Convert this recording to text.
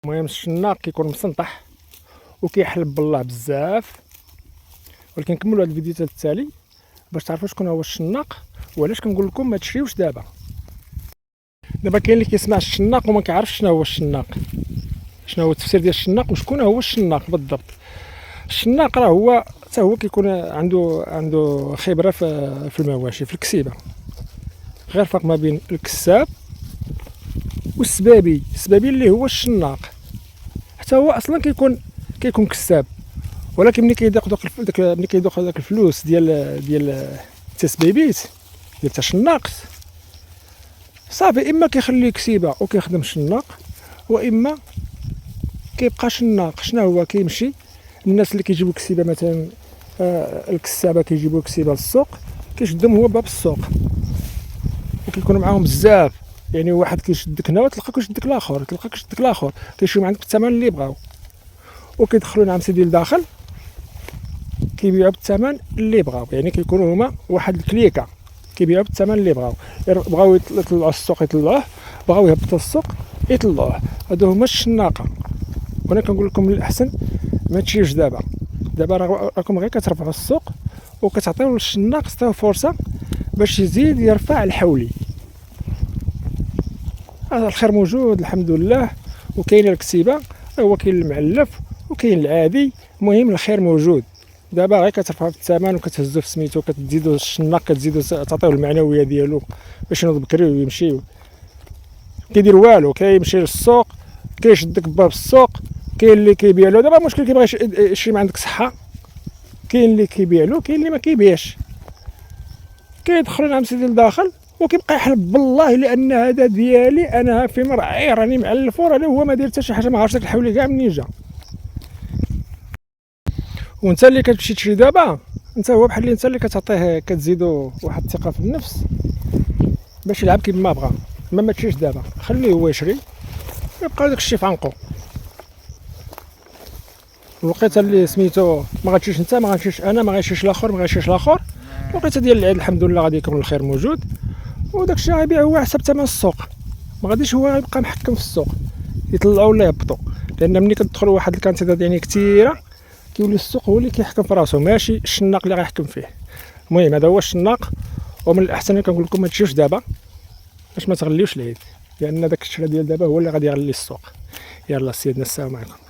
المهم الشناق كيكون مسنطح وكيحلب بالله بزاف، ولكن نكملوا هذا الفيديو حتى التالي باش تعرفوا شكون هو الشناق وعلاش كنقول لكم ما تشريوش دابا. كاين اللي كيسمع الشناق وما كيعرفش شنو هو الشناق، شنو هو التفسير ديال الشناق وشكون هو الشناق بالضبط. الشناق راه هو حتى هو كيكون عنده خبره في المواشي في الكسيبه، غير فرق ما بين الكساب والسبابي. السبابي اللي هو الشناق حتى هو اصلا كيكون كساب، ولكن ملي كيذوق داك الفلوس ديال التسبيبيت ديال التشناق صافي، اما كيخليه كسيبه وكيخدم شناق، واما كيبقى شناق. شنو هو كيمشي الناس اللي كيجيبوا كسيبه مثلا الكسابه كيجيبوا كسيبه للسوق، كيشدهم هو باب السوق وكيكونوا معاهم بزاف. يعني واحد كيشدك هنا وتلقاك يشدك الاخر، تلقاك يشدك الاخر، كيشريو عندك بالثمن اللي بغاو وكيدخلوا نعم سيدي لداخل كيبيعوا بالثمن اللي بغاو. يعني كيكونوا هما واحد الكليكه كيبيعوا بالثمن اللي بغاو. بغاو يطلعوا السوق يطلعوه، بغاو يهبطوا السوق يطلعوه. هادو هما الشناقه. وانا كنقول لكم من الاحسن ما تشريوش دابا راكم غير كترفعوا السوق وكتعطيو للشناق فرصه باش يزيد يرفع الحولي. هذا الخير موجود الحمد لله، وكاين الكسيبه، هو كاين المعلف وكاين العادي. المهم الخير موجود. دابا غير كترفعوا في الثمن وكتهزوا في سميتو، كتزيدوا الشناق، كتزيدوا تعطيوه المعنويه ديالو باش ينوض بكري ويمشي. كيدير والو، كيمشي للسوق كيشدك باب السوق. كاين اللي كيبيع له دابا مشكل كيبغي يشري من عندك صحه، كاين اللي كيبيع له، كاين اللي ما كيبيعش. كيدخل نعم سيدي لداخل وكيبقى يحلب بالله لان هذا ديالي انا في مرعي، راني معلفو، راني هو ما داير حتى شي حاجه، ما عرفتش داك الحولي كاع منين جا. وانت اللي كتمشي تشري دابا انت هو بحال اللي انت اللي كتعطيه، كتزيدو واحد الثقه في النفس باش يلعب كيما ما بغا. ما تشريش دابا، خليه هو يشري، يبقى داك الشيء في عنقو. الوقيته اللي سميتو ما غاتشريش انت، ما غاتشريش انا، ما غيشريش الاخر، ما غيشريش الاخر. الوقيته ديال العيد الحمد لله غادي يكون الخير موجود، وداك الشيء غيبيع هو حسب ثمن السوق. ما غاديش هو يبقى محكم في السوق يطلعوا ولا يهبطوا، لان ملي كتدخل واحد الكانتيتات يعني كثيره كيولي السوق هو اللي كيحكم في راسو، ماشي الشناق اللي غيحكم فيه. المهم هذا هو الشناق. ومن الاحسن كنقول لكم ما تشريوش دابا باش ما تغليوش العيد، لان داك الشراء ديال دابا هو اللي غادي يغلي السوق. يلا سيدنا السلام عليكم.